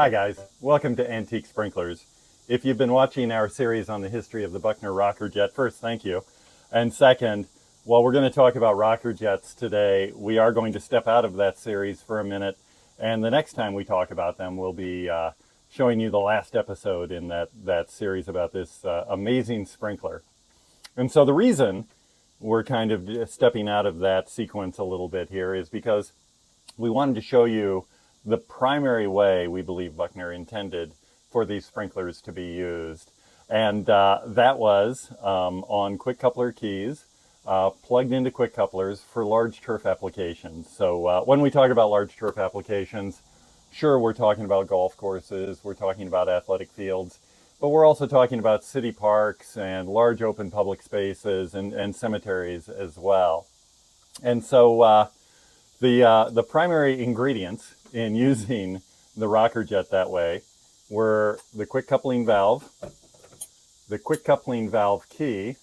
Hi guys, welcome to Antique Sprinklers. If you've been watching our series on the history of the Buckner Rocker Jet, first, thank you. And second, while we're going to talk about rocker jets today, we are going to step out of that series for a minute. And the next time we talk about them, we'll be showing you the last episode in that series about this amazing sprinkler. And so the reason we're kind of stepping out of that sequence a little bit here is because we wanted to show you the primary way we believe Buckner intended for these sprinklers to be used. And that was on quick coupler keys, plugged into quick couplers for large turf applications. So when we talk about large turf applications, sure, we're talking about golf courses, we're talking about athletic fields, but we're also talking about city parks and large open public spaces and cemeteries as well. And so the primary ingredients in using the rocker jet that way were the quick coupling valve key,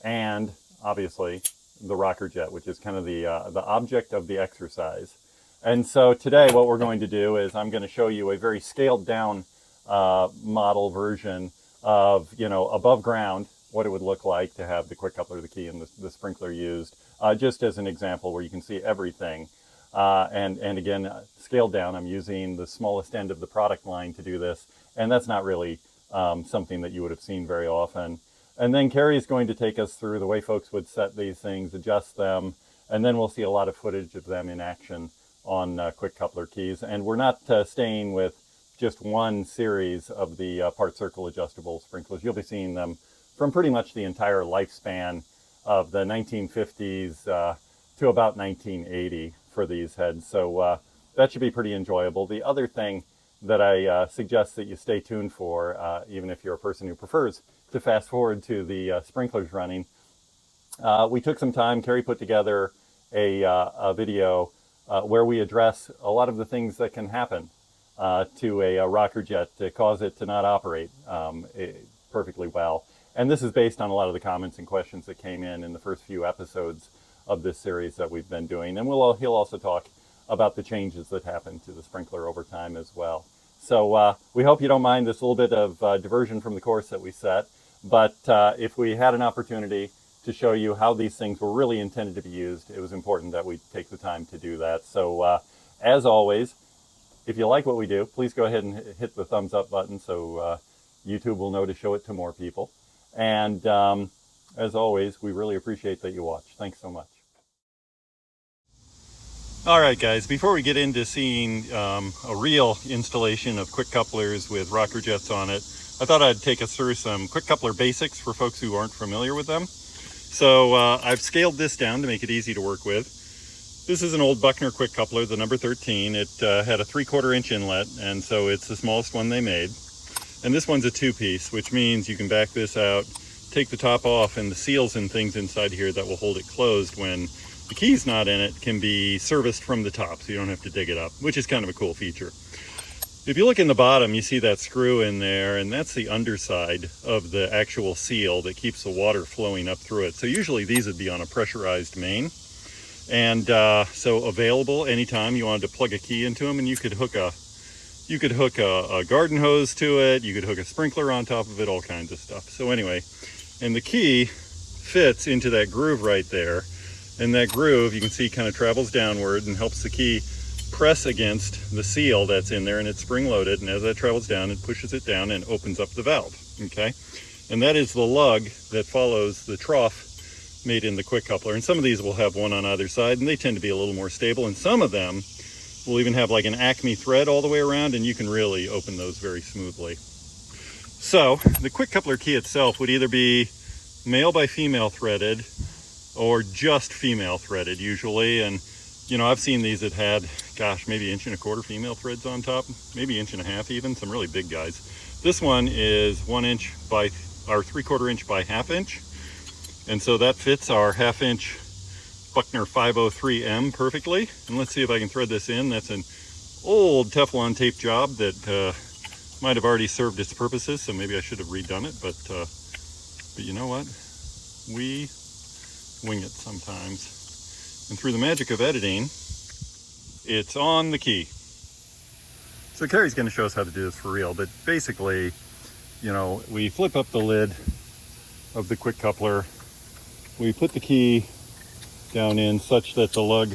and obviously the rocker jet, which is kind of the object of the exercise. And so today what we're going to do is I'm going to show you a very scaled down model version of, above ground, what it would look like to have the quick coupler, the key, and the sprinkler used, just as an example where you can see everything. And again, scaled down, I'm using the smallest end of the product line to do this, and that's not really something that you would have seen very often. And then Carrie is going to take us through the way folks would set these things, adjust them, and then we'll see a lot of footage of them in action on quick coupler keys. And we're not staying with just one series of the part circle adjustable sprinklers. You'll be seeing them from pretty much the entire lifespan of the 1950s to about 1980 for these heads. So that should be pretty enjoyable. The other thing that I suggest that you stay tuned for, even if you're a person who prefers to fast forward to the sprinklers running, we took some time. Carrie put together a video where we address a lot of the things that can happen to a rocker jet to cause it to not operate perfectly well. And this is based on a lot of the comments and questions that came in the first few episodes of this series that we've been doing. And he'll also talk about the changes that happen to the sprinkler over time as well. So we hope you don't mind this little bit of diversion from the course that we set. But if we had an opportunity to show you how these things were really intended to be used, it was important that we take the time to do that. So as always, if you like what we do, please go ahead and hit the thumbs up button so YouTube will know to show it to more people. And as always, we really appreciate that you watch. Thanks so much. All right, guys, before we get into seeing a real installation of quick couplers with rocker jets on it, I thought I'd take us through some quick coupler basics for folks who aren't familiar with them. So I've scaled this down to make it easy to work with. This is an old Buckner quick coupler, the number 13. It had a 3/4 inch inlet, and so it's the smallest one they made. And this one's a 2-piece, which means you can back this out, take the top off, and the seals and things inside here that will hold it closed when the key's not in it can be serviced from the top, so you don't have to dig it up, which is kind of a cool feature. If you look in the bottom, you see that screw in there, and that's the underside of the actual seal that keeps the water flowing up through it. So usually these would be on a pressurized main. And so available anytime you wanted to plug a key into them, and you could hook a garden hose to it, you could hook a sprinkler on top of it, all kinds of stuff. So anyway, and the key fits into that groove right there. And that groove, you can see, kind of travels downward and helps the key press against the seal that's in there, and it's spring loaded. And as that travels down, it pushes it down and opens up the valve, okay? And that is the lug that follows the trough made in the quick coupler. And some of these will have one on either side, and they tend to be a little more stable. And some of them will even have like an Acme thread all the way around, and you can really open those very smoothly. So the quick coupler key itself would either be male by female threaded or just female threaded usually. And I've seen these that had, gosh, maybe 1.25 inch female threads on top, maybe 1.5 inch even, some really big guys. This one is 1 inch by, or 3/4 inch by 1/2 inch. And so that fits our 1/2 inch Buckner 503M perfectly. And let's see if I can thread this in. That's an old Teflon tape job that might have already served its purposes, so maybe I should have redone it, but you know what? We wing it sometimes. And through the magic of editing, it's on the key. So Carrie's going to show us how to do this for real, but basically, you know, we flip up the lid of the quick coupler, we put the key down in such that the lug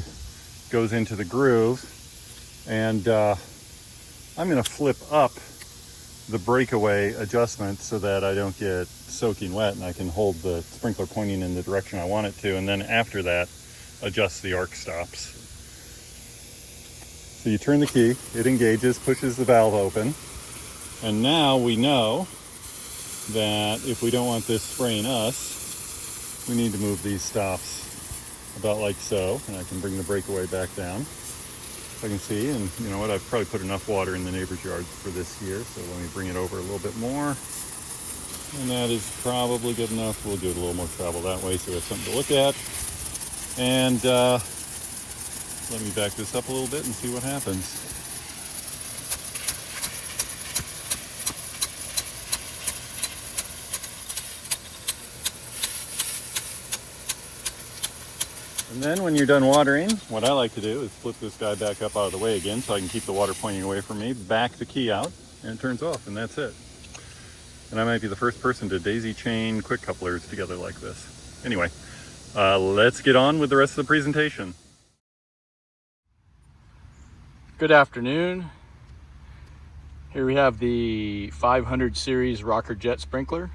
goes into the groove, and I'm going to flip up the breakaway adjustment so that I don't get soaking wet and I can hold the sprinkler pointing in the direction I want it to, and then after that adjust the arc stops. So you turn the key, it engages, pushes the valve open, and now we know that if we don't want this spraying us, we need to move these stops about like so, and I can bring the breakaway back down. I can see, and you know what, I've probably put enough water in the neighbor's yard for this year, so let me bring it over a little bit more. And that is probably good enough. We'll do it a little more travel that way so we have something to look at. And let me back this up a little bit and see what happens. And then when you're done watering, what I like to do is flip this guy back up out of the way again so I can keep the water pointing away from me, back the key out, and it turns off, and that's it. And I might be the first person to daisy chain quick couplers together like this. Anyway, let's get on with the rest of the presentation. Good afternoon. Here we have the 500 series Rocker Jet sprinkler,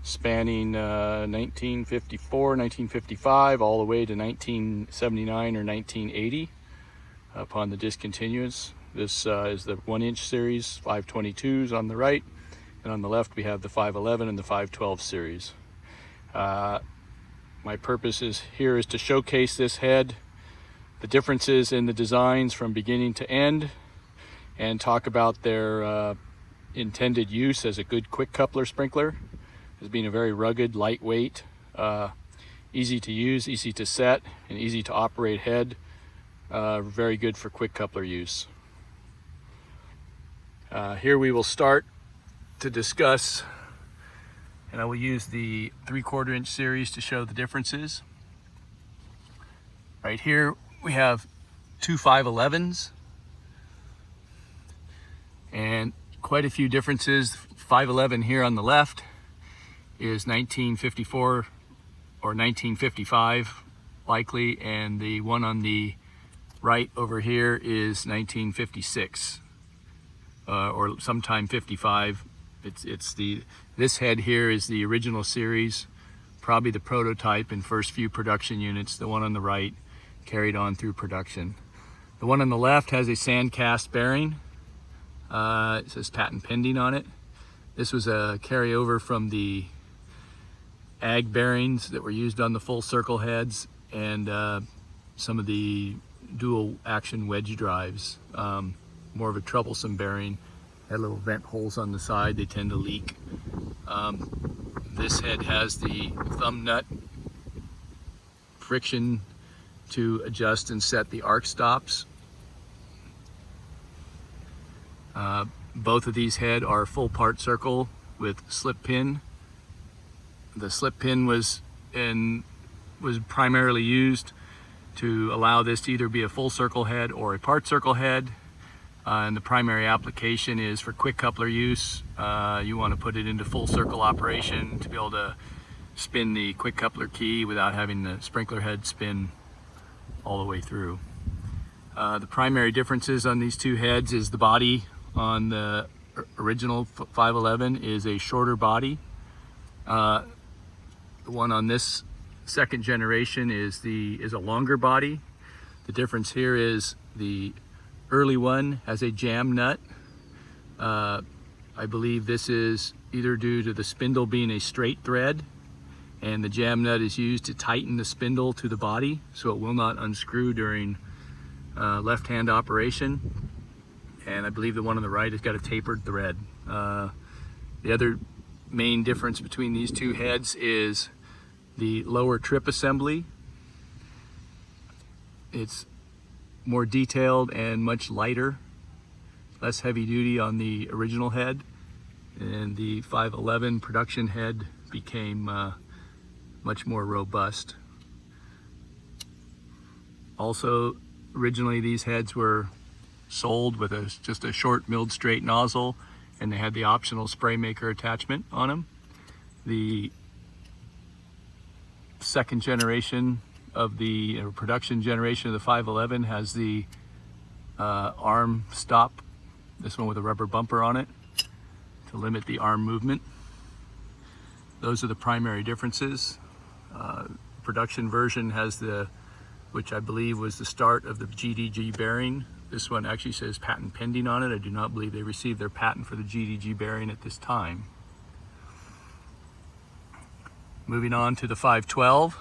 spanning 1954, 1955, all the way to 1979 or 1980 upon the discontinuance. This is the 1-inch series, 522s on the right, and on the left we have the 511 and the 512 series. My purpose here is to showcase this head, the differences in the designs from beginning to end, and talk about their intended use as a good quick coupler sprinkler, as being a very rugged, lightweight, easy to use, easy to set, and easy to operate head. Very good for quick coupler use. Here we will start to discuss, and I will use the 3/4 inch series to show the differences. Right here we have two 511s and quite a few differences. 511 here on the left is 1954 or 1955 likely, and the one on the right over here is 1956 or sometime 55. This head here is the original series, probably the prototype and first few production units. The one on the right carried on through production. The one on the left has a sand cast bearing. It says patent pending on it. This was a carryover from the ag bearings that were used on the full circle heads and some of the dual action wedge drives. More of a troublesome bearing. Had little vent holes on the side, they tend to leak. This head has the thumb nut friction to adjust and set the arc stops. Both of these head are full part circle with slip pin. The slip pin was primarily used to allow this to either be a full circle head or a part circle head. And the primary application is for quick coupler use. You want to put it into full circle operation to be able to spin the quick coupler key without having the sprinkler head spin all the way through. The primary differences on these two heads is the body. On the original 511 is a shorter body. The one on this second generation is a longer body. The difference here is the early one has a jam nut. I believe this is either due to the spindle being a straight thread, and the jam nut is used to tighten the spindle to the body so it will not unscrew during left-hand operation. And I believe the one on the right has got a tapered thread. The other main difference between these two heads is the lower trip assembly. It's more detailed and much lighter, less heavy duty on the original head, and the 511 production head became much more robust. Also, originally these heads were sold with just a short milled straight nozzle, and they had the optional spray maker attachment on them. The second generation of the production generation of the 511 has the arm stop, this one with a rubber bumper on it to limit the arm movement. Those are the primary differences. Production version has which I believe was the start of the GDG bearing. This one actually says patent pending on it. I do not believe they received their patent for the GDG bearing at this time. Moving on to the 512,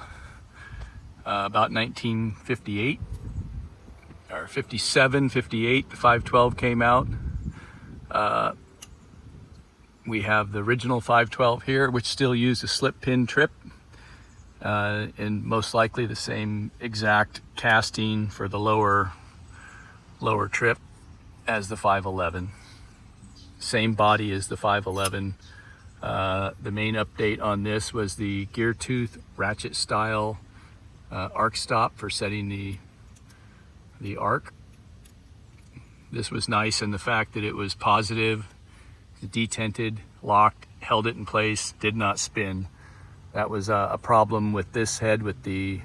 about 1958, or 57, 58, the 512 came out. We have the original 512 here, which still used a slip pin trip, and most likely the same exact casting for the lower trip as the 511. Same body as the 511. The main update on this was the gear tooth ratchet style arc stop for setting the arc. This was nice in the fact that it was positive, detented, locked, held it in place, did not spin. That was a problem with this head with the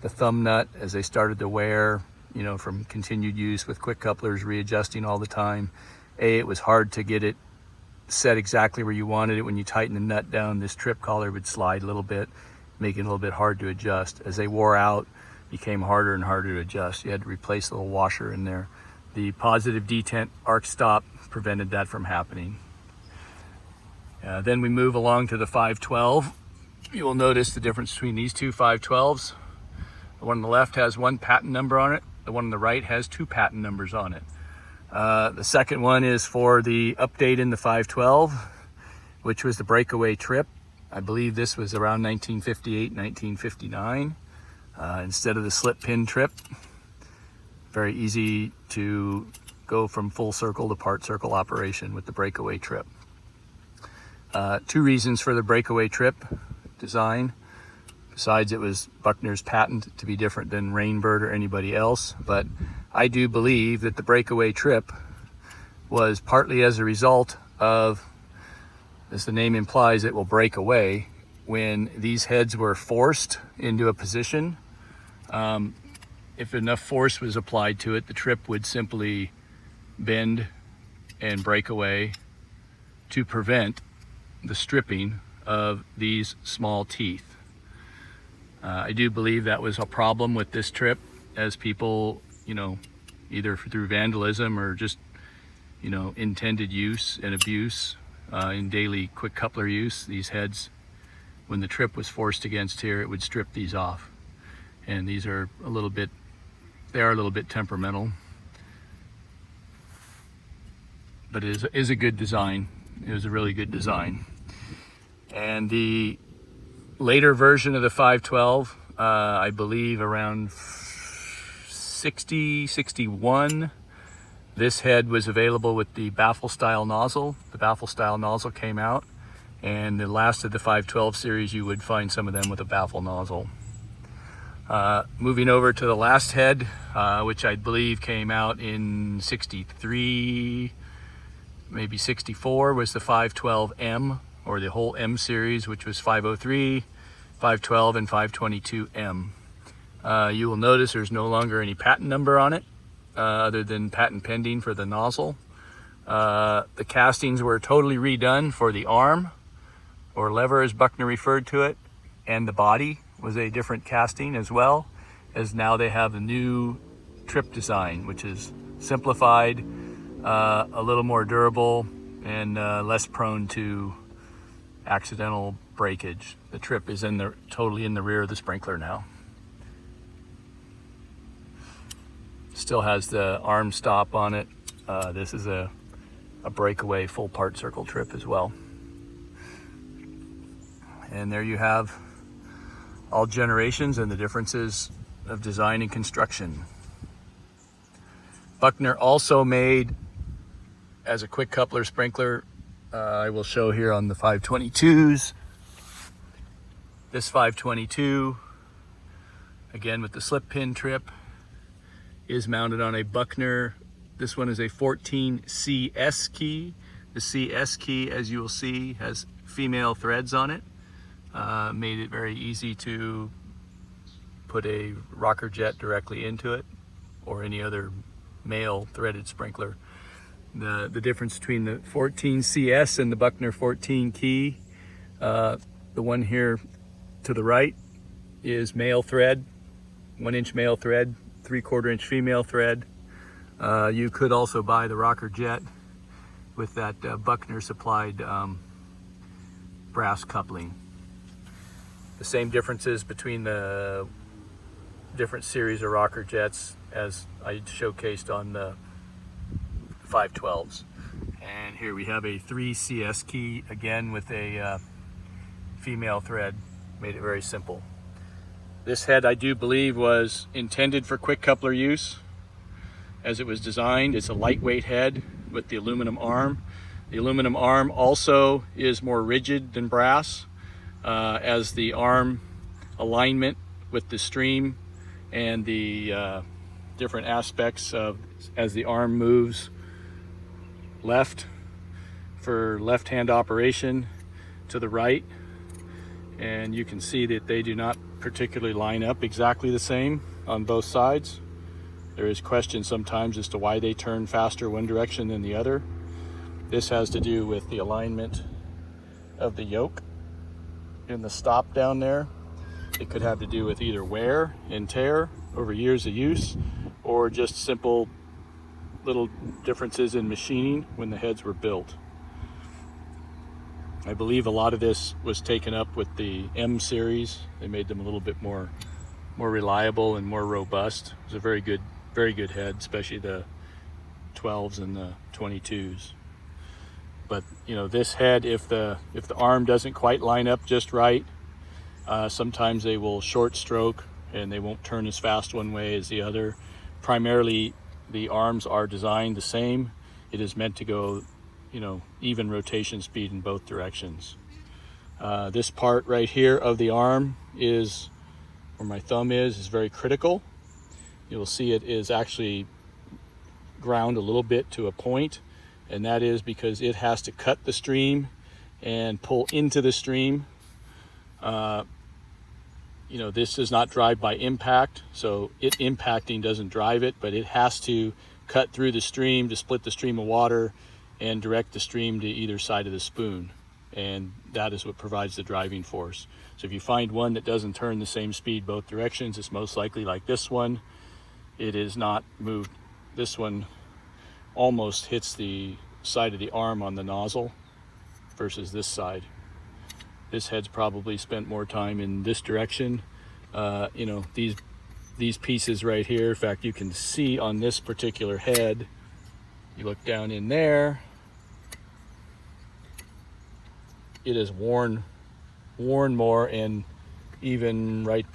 thumb nut as they started to wear, you know, from continued use with quick couplers readjusting all the time. It was hard to get it set exactly where you wanted it. When you tighten the nut down, this trip collar would slide a little bit, making it a little bit hard to adjust. As they wore out, it became harder and harder to adjust. You had to replace the little washer in there. The positive detent arc stop prevented that from happening. Then we move along to the 512. You will notice the difference between these two 512s. The one on the left has one patent number on it. The one on the right has two patent numbers on it. The second one is for the update in the 512, which was the breakaway trip. I believe this was around 1958, 1959. Instead of the slip pin trip. Very easy to go from full circle to part circle operation with the breakaway trip. Two reasons for the breakaway trip design. Besides, it was Buckner's patent to be different than Rainbird or anybody else, but I do believe that the breakaway trip was partly as a result of, as the name implies, it will break away when these heads were forced into a position. If enough force was applied to it, the trip would simply bend and break away to prevent the stripping of these small teeth. I do believe that was a problem with this trip, as people, you know, either through vandalism or just, you know, intended use and abuse in daily quick coupler use, these heads, when the trip was forced against here, it would strip these off. And these are a little bit temperamental, but it is a good design. It was a really good design. And the later version of the 512, I believe around 60, 61, this head was available with the baffle style nozzle. The baffle style nozzle came out, and the last of the 512 series, you would find some of them with a baffle nozzle. Moving over to the last head, which I believe came out in 63, maybe 64, was the 512M, or the whole M series, which was 503, 512, and 522M. You will notice there's no longer any patent number on it, other than patent pending for the nozzle. The castings were totally redone for the arm, or lever as Buckner referred to it, and the body was a different casting as well, as now they have the new trip design, which is simplified, a little more durable, and less prone to accidental breakage. The trip is totally in the rear of the sprinkler now. Still has the arm stop on it. This is a breakaway full part circle trip as well. And there you have all generations and the differences of design and construction. Buckner also made, as a quick coupler sprinkler, I will show here on the 522s. This 522, again with the slip pin trip, is mounted on a Buckner This one is a 14 CS key. The CS key, as you will see, has female threads on it. Made it very easy to put a rocker jet directly into it, or any other male threaded sprinkler. The difference between the 14 CS and the Buckner 14 key, the one here to the right is male thread, 1-inch male thread, 3/4 inch female thread. You could also buy the rocker jet with that Buckner supplied brass coupling. The same differences between the different series of rocker jets as I showcased on the 512s. And here we have a 3 CS key, again with a female thread. Made it very simple. This head, I do believe, was intended for quick coupler use as it was designed. It's a lightweight head with the aluminum arm. The aluminum arm also is more rigid than brass, as the arm alignment with the stream and the different aspects of as the arm moves left for left-hand operation to the right, and you can see that they do not particularly line up exactly the same on both sides. There is question sometimes as to why they turn faster one direction than the other. This has to do with the alignment of the yoke in the stop down there. It could have to do with either wear and tear over years of use, or just simple little differences in machining when the heads were built. I believe a lot of this was taken up with the M series. They made them a little bit more reliable and more robust. It was a very good head, especially the 12s and the 22s. But you know, this head, if the arm doesn't quite line up just right, sometimes they will short stroke and they won't turn as fast one way as the other. Primarily, the arms are designed the same. It is meant to go, you know, even rotation speed in both directions. This part right here of the arm is, where my thumb is very critical. You'll see it is actually ground a little bit to a point, and that is because it has to cut the stream and pull into the stream. You know, this does not drive by impact, so it impacting doesn't drive it, but it has to cut through the stream to split the stream of water and direct the stream to either side of the spoon, and that is what provides the driving force. So if you find one that doesn't turn the same speed both directions, it's most likely like this one. It is not moved. This one almost hits the side of the arm on the nozzle versus this side. This head's probably spent more time in this direction. You know, these pieces right here, in fact, you can see on this particular head, you look down in there, it is worn more, and even right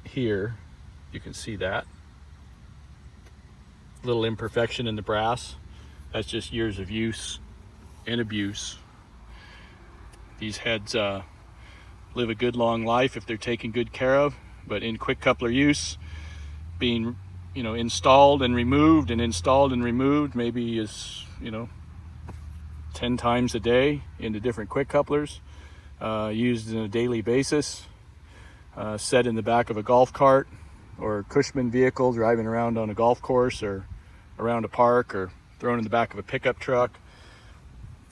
here, you can see that little imperfection in the brass. That's just years of use and abuse. These heads live a good long life if they're taken good care of, but in quick coupler use, being, you know, installed and removed and installed and removed maybe is, you know, 10 times a day into different quick couplers, used on a daily basis, set in the back of a golf cart or Cushman vehicle driving around on a golf course or around a park, or thrown in the back of a pickup truck,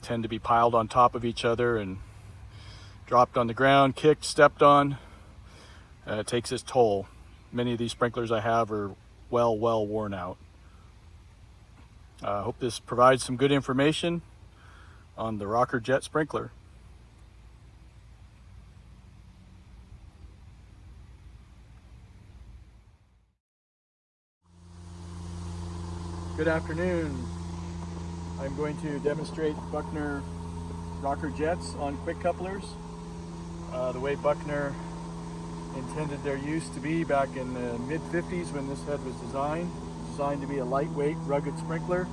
tend to be piled on top of each other and dropped on the ground, kicked, stepped on. It takes its toll. Many of these sprinklers I have are well worn out. I hope this provides some good information on the rocker jet sprinkler. Good afternoon. I'm going to demonstrate Buckner rocker jets on quick couplers, the way Buckner intended their use to be back in the mid-50s when this head was designed to be a lightweight, rugged sprinkler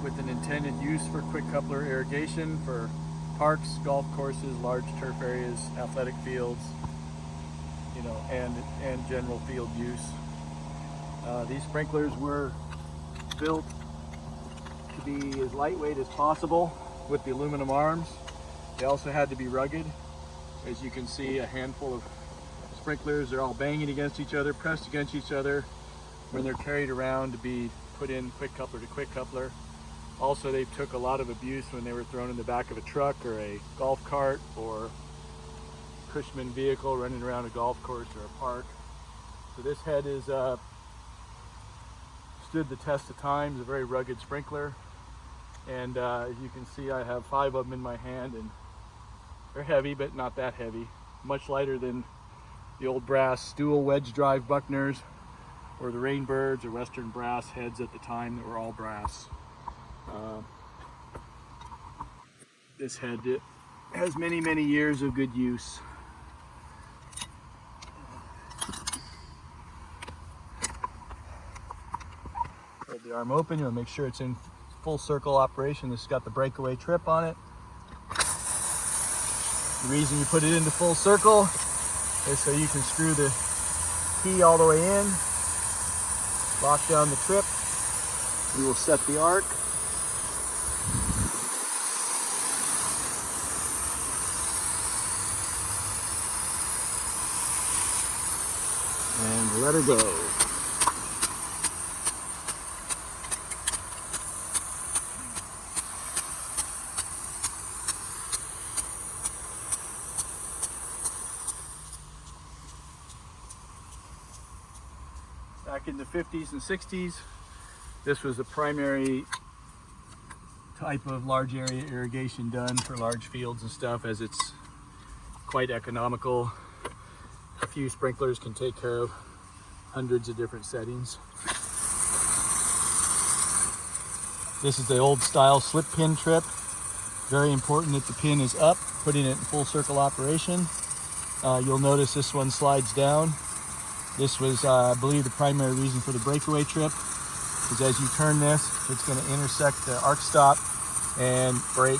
with an intended use for quick coupler irrigation for parks, golf courses, large turf areas, athletic fields, you know, and general field use. These sprinklers were built to be as lightweight as possible with the aluminum arms. They also had to be rugged. As you can see, a handful of sprinklers, they're all banging against each other, pressed against each other when they're carried around to be put in quick coupler to quick coupler. Also, they took a lot of abuse when they were thrown in the back of a truck or a golf cart or Cushman vehicle running around a golf course or a park. So this head is stood the test of time. It's a very rugged sprinkler, and as you can see, I have 5 of them in my hand, and they're heavy, but not that heavy. Much lighter than the old brass dual wedge drive Buckners or the Rainbirds or Western brass heads at the time that were all brass. This head has many, many years of good use. Hold the arm open, you'll make sure it's in full circle operation. This has got the breakaway trip on it. The reason you put it into full circle is so you can screw the key all the way in, lock down the trip. We will set the arc. And let her go. Back in the 50s and 60s, this was the primary type of large area irrigation done for large fields and stuff, as it's quite economical. A few sprinklers can take care of hundreds of different settings. This is the old style slip pin trip. Very important that the pin is up, putting it in full circle operation. You'll notice this one slides down. This was, I believe, the primary reason for the breakaway trip, because as you turn this, it's going to intersect the arc stop and break.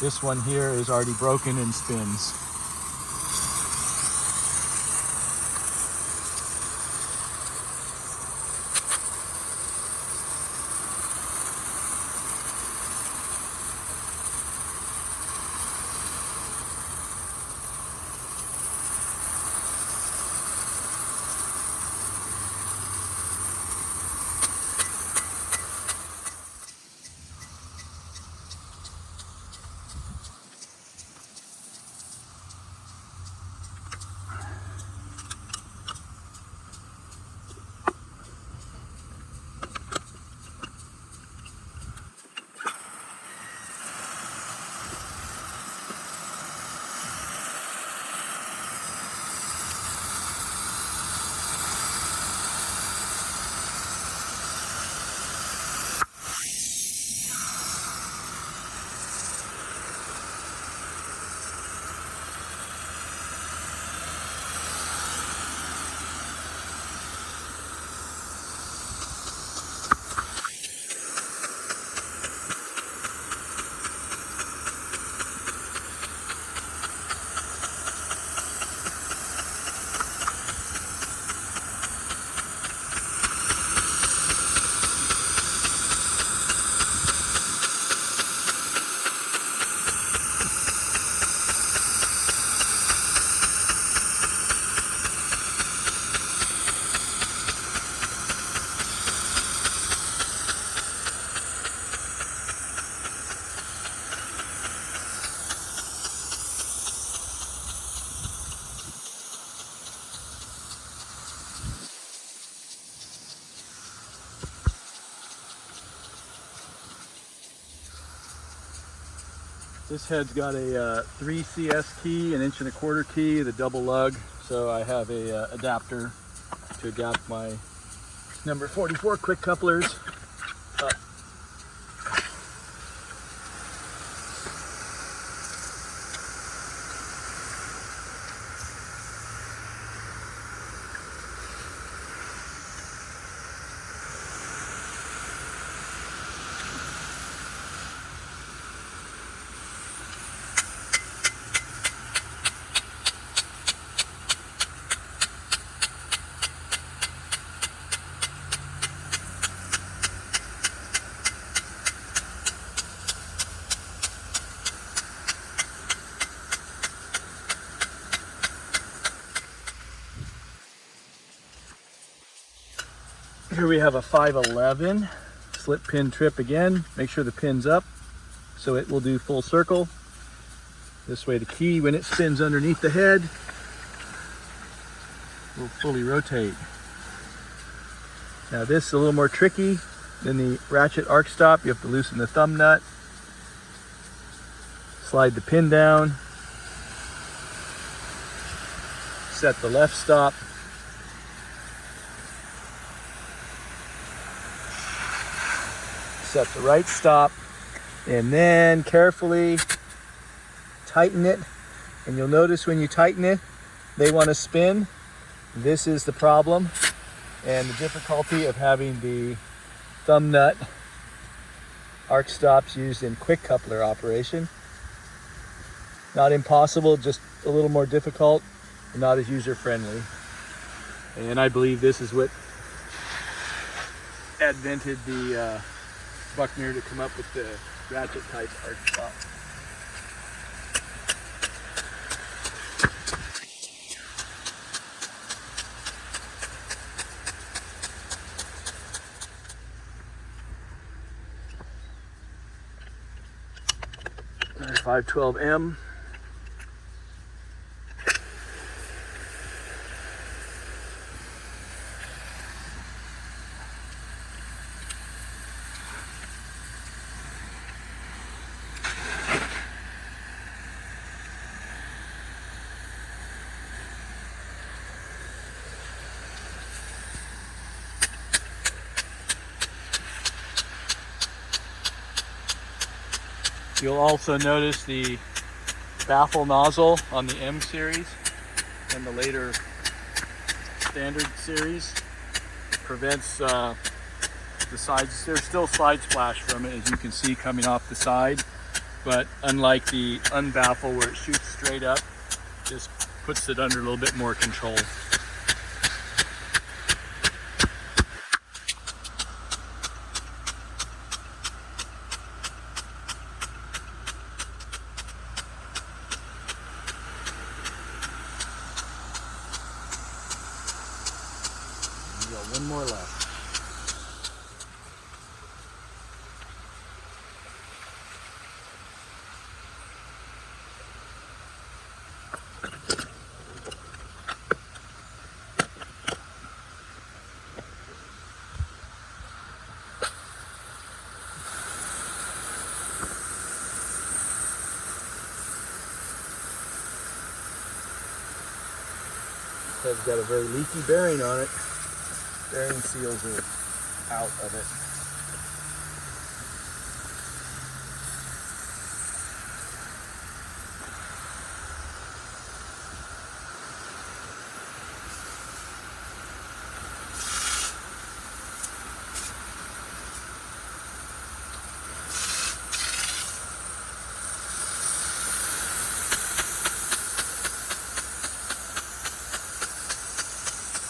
This one here is already broken and spins. This head's got a 3 CS key, an 1.25" key, the double lug. So I have a adapter to adapt my number 44 quick couplers. Here we have a 511 slip pin trip again. Make sure the pin's up so it will do full circle. This way the key, when it spins underneath the head, will fully rotate. Now this is a little more tricky than the ratchet arc stop. You have to loosen the thumb nut, slide the pin down, set the left stop, set the right stop, and then carefully tighten it. And you'll notice when you tighten it, they want to spin. This is the problem and the difficulty of having the thumb nut arc stops used in quick coupler operation. Not impossible, just a little more difficult and not as user friendly. And I believe this is what invented the Buckner to come up with the ratchet type arc stop. Another 512M. You'll also notice the baffle nozzle on the M series and the later standard series prevents the sides. There's still side splash from it, as you can see coming off the side, but unlike the unbaffle where it shoots straight up, this puts it under a little bit more control. We got one more left. It's got a very leaky bearing on it. Bearing seals are out of it.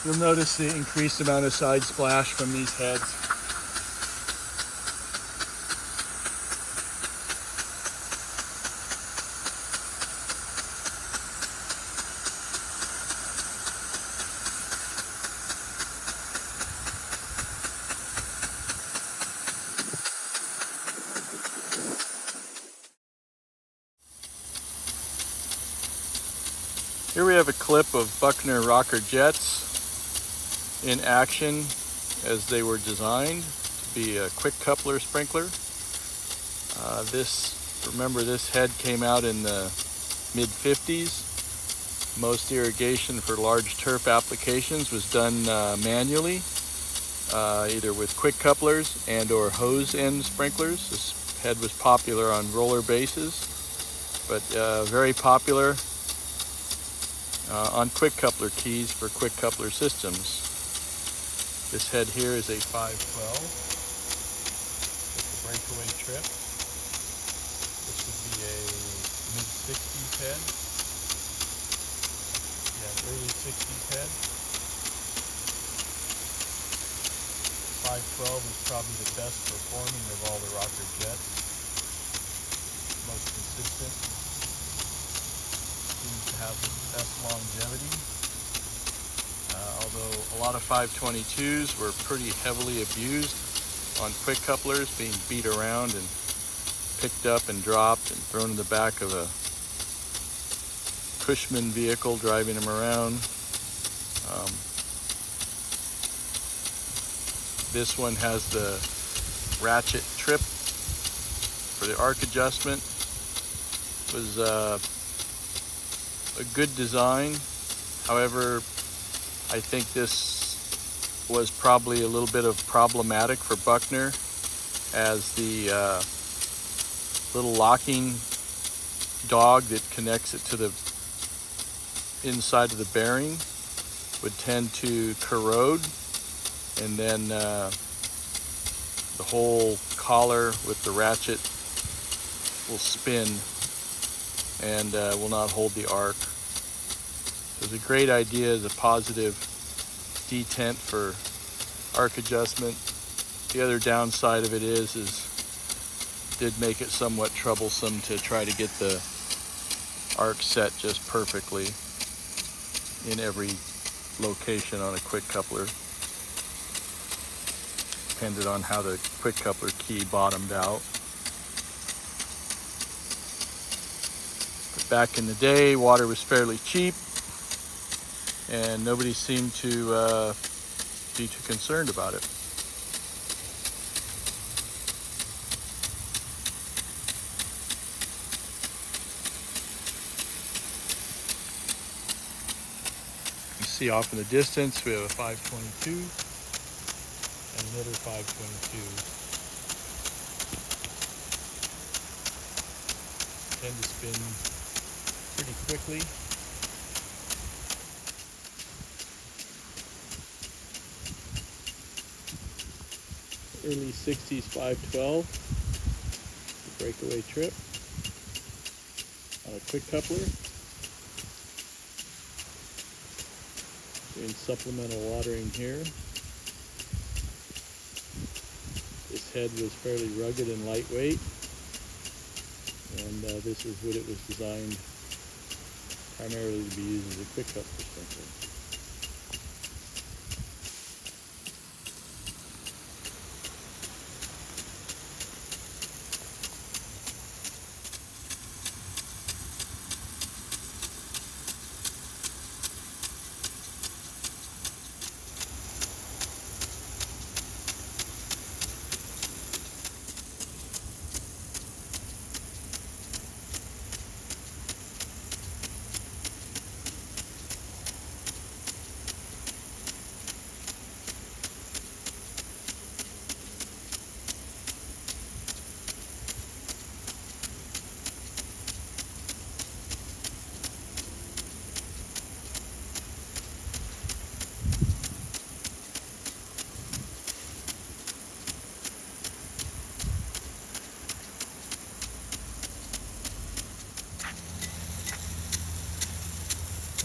You'll notice the increased amount of side splash from these heads. Here we have a clip of Buckner Rocker Jets in action as they were designed to be a quick coupler sprinkler. Remember this head came out in the mid-50s. Most irrigation for large turf applications was done manually, either with quick couplers and or hose end sprinklers. This head was popular on roller bases, but very popular on quick coupler keys for quick coupler systems. This head here is a 512. It's a breakaway trip. This would be a mid-60s head. Yeah, early 60s head. 512 is probably the best performing of all the rocker jets. Most consistent. Seems to have the best longevity. Although A lot of 522s were pretty heavily abused on quick couplers, being beat around and picked up and dropped and thrown in the back of a Cushman vehicle driving them around. This one has the ratchet trip for the arc adjustment. It was a good design. However, I think this was probably a little bit of problematic for Buckner, as the little locking dog that connects it to the inside of the bearing would tend to corrode, and then the whole collar with the ratchet will spin and will not hold the arc. So it's a great idea as a positive detent for arc adjustment. The other downside of it is did make it somewhat troublesome to try to get the arc set just perfectly in every location on a quick coupler. Depended on how the quick coupler key bottomed out. But back in the day, water was fairly cheap, and nobody seemed to be too concerned about it. You see off in the distance, we have a 522 and another 522. Tend to spin pretty quickly. Early 60s 512, the breakaway trip on a quick coupler. Doing supplemental watering here. This head was fairly rugged and lightweight, and this is what it was designed primarily to be used as a quick coupler sprinkler.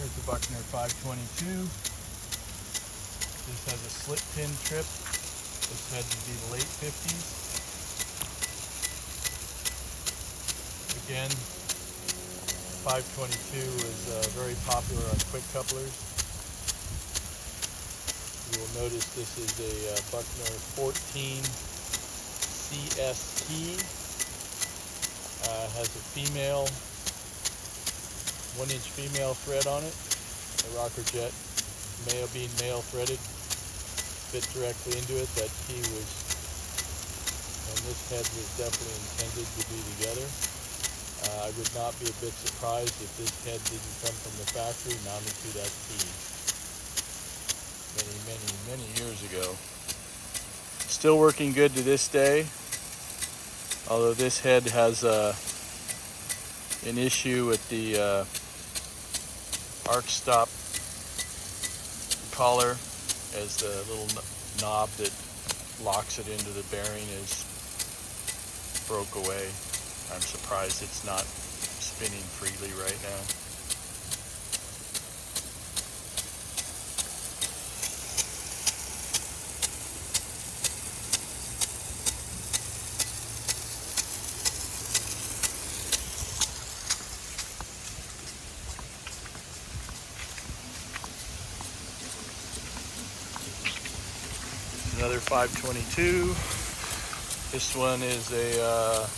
Here's the Buckner 522. This has a slip pin trip. This had to be the late 50s. Again, 522 is very popular on quick couplers. You will notice this is a Buckner 14 CST. Has a female 1-inch female thread on it. The Rocker Jet being male threaded fit directly into it. That key was, and this head was definitely intended to be together. I would not be a bit surprised if this head didn't come from the factory mounted to that key many years ago. Still working good to this day, although this head has an issue with the arc stop collar, as the little knob that locks it into the bearing is broke away. I'm surprised it's not spinning freely right now. Another 522. This one is a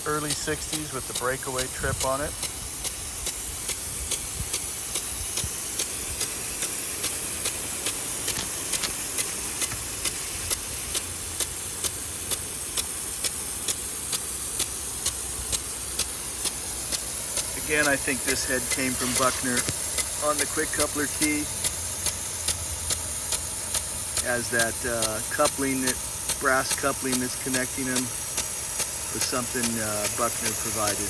early 60s with the breakaway trip on it. Again, I think this head came from Buckner on the quick coupler key. As that coupling, that brass coupling that's connecting them, was something Buckner provided.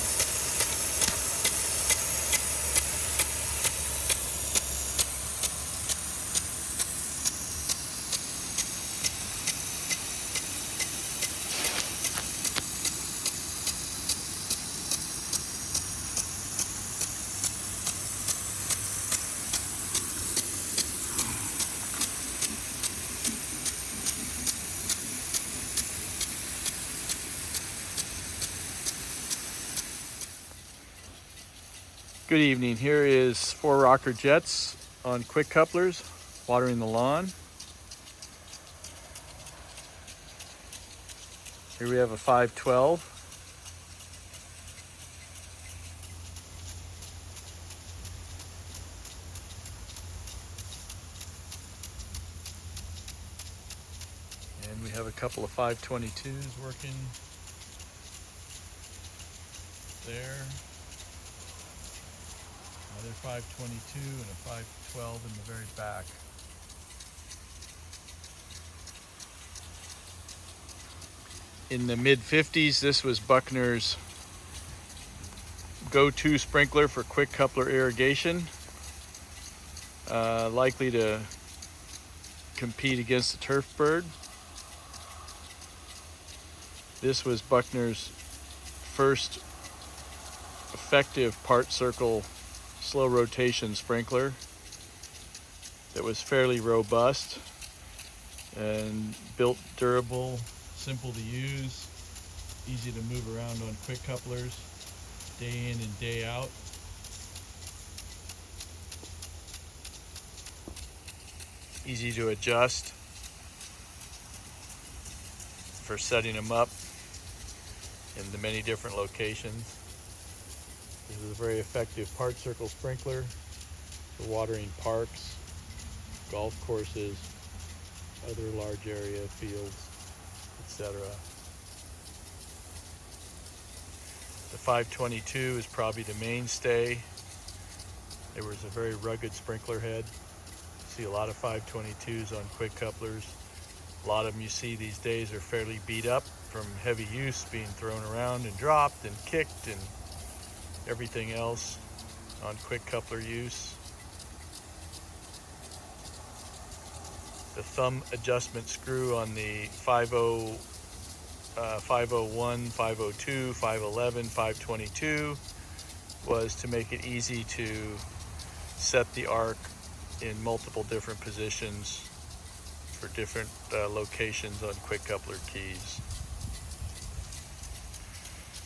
Good evening. Here is 4 rocker jets on quick couplers watering the lawn. Here we have a 512. And we have a couple of 522s working there. Another 522 and a 512 in the very back. In the mid-50s, this was Buckner's go-to sprinkler for quick coupler irrigation. Likely to compete against the turf bird. This was Buckner's first effective part circle slow rotation sprinkler that was fairly robust and built durable, simple to use, easy to move around on quick couplers day in and day out. Easy to adjust for setting them up in the many different locations. This is a very effective part circle sprinkler for watering parks, golf courses, other large area fields, etc. The 522 is probably the mainstay. It was a very rugged sprinkler head. See a lot of 522s on quick couplers. A lot of them you see these days are fairly beat up from heavy use, being thrown around and dropped and kicked and everything else on quick coupler use. The thumb adjustment screw on the 501, 502, 511, 522 was to make it easy to set the arc in multiple different positions for different locations on quick coupler keys.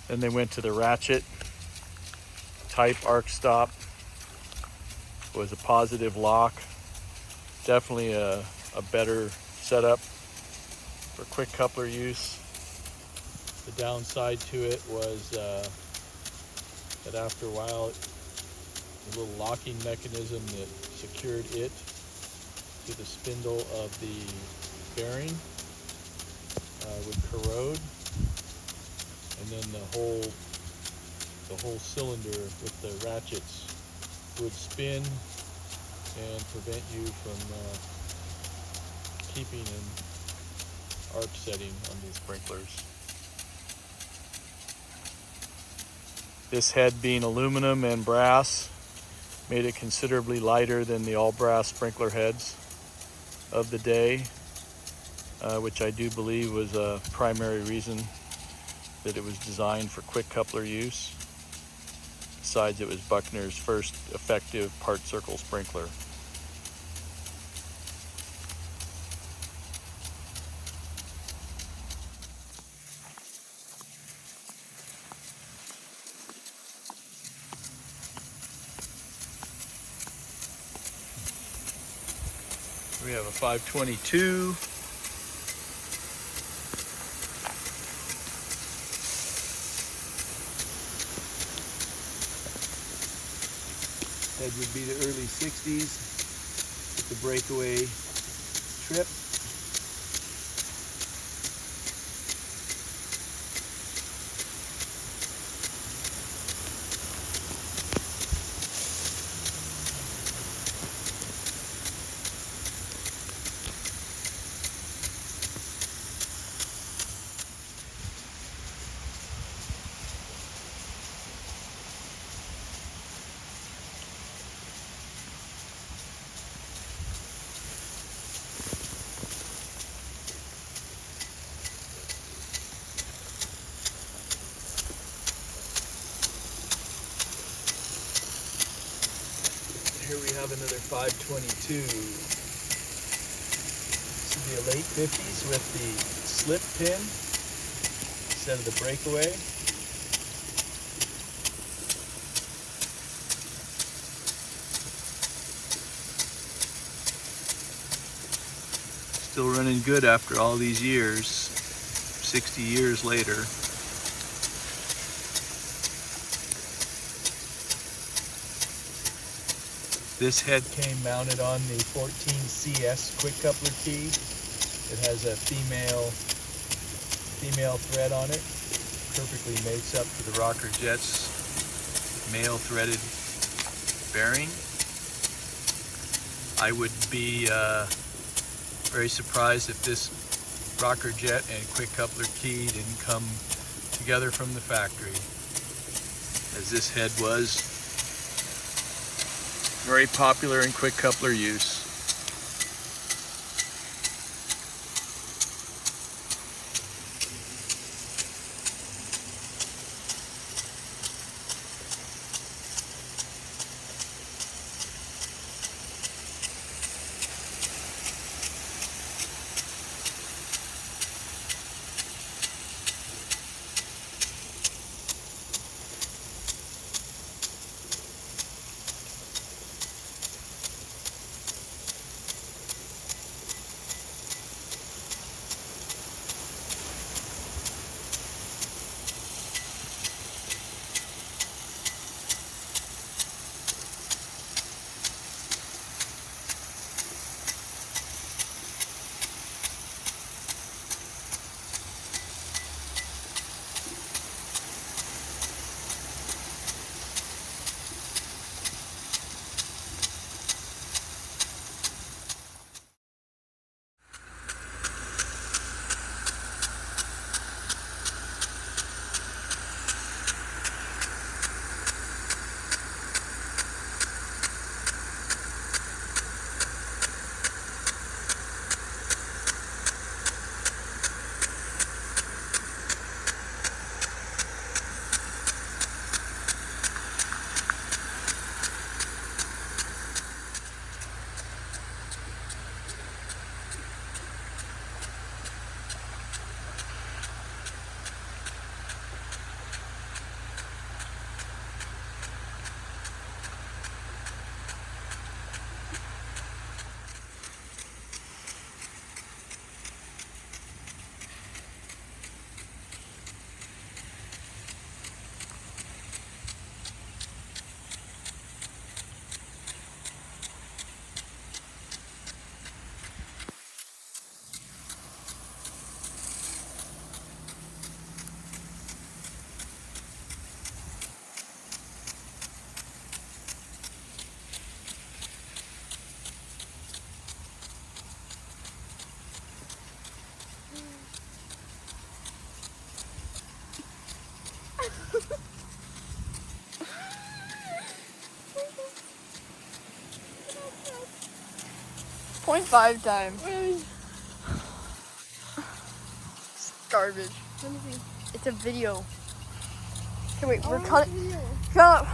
Then they went to the ratchet type arc stop. It was a positive lock. Definitely a better setup for quick coupler use. The downside to it was that after a while, the little locking mechanism that secured it to the spindle of the bearing would corrode, and then the whole cylinder with the ratchets would spin and prevent you from keeping an arc setting on these sprinklers. This head, being aluminum and brass, made it considerably lighter than the all brass sprinkler heads of the day, which I do believe was a primary reason that it was designed for quick coupler use. Besides, it was Buckner's first effective part circle sprinkler. We have a 522. Head would be the early 60s with the breakaway trip. Here we have another 522. This would be a late 50s with the slip pin instead of the breakaway. Still running good after all these years, 60 years later. This head came mounted on the 14CS quick coupler key. It has a female thread on it. Perfectly mates up to the Rocker Jet's male threaded bearing. I would be very surprised if this Rocker Jet and quick coupler key didn't come together from the factory, as this head was very popular in quick coupler use. .5 time. It's garbage. Let me see. It's a video. Okay, wait, we're Oh, cutting. video. Shut up.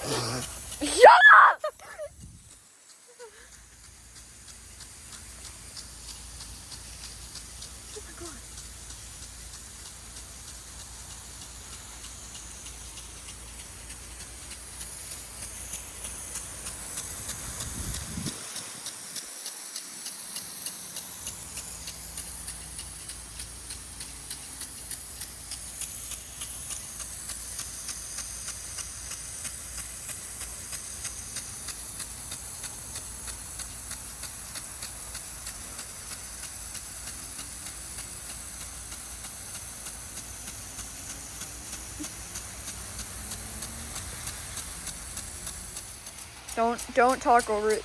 Shut up! Don't talk over it.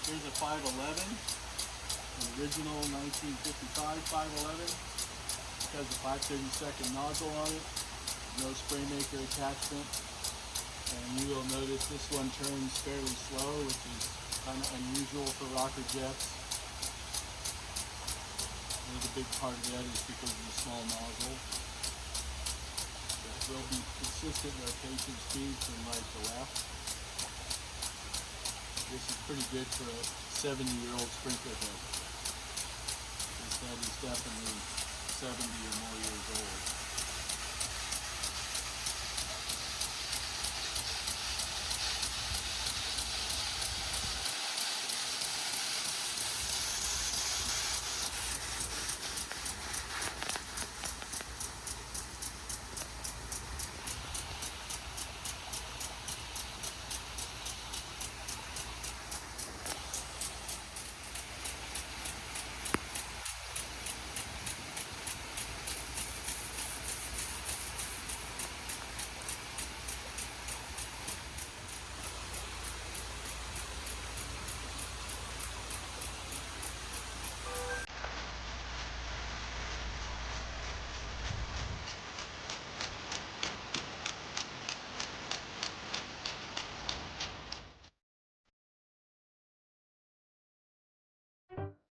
Here's a 511, an original 1955 511. It has a 532nd nozzle on it, no spray maker attachment, and you will notice this one turns fairly slow, which is kind of unusual for rocker jets. Another big part of that is because of the small nozzle. There will be consistent rotation speeds from right to left. This is pretty good for a 70-year-old sprinkler head. This head is definitely 70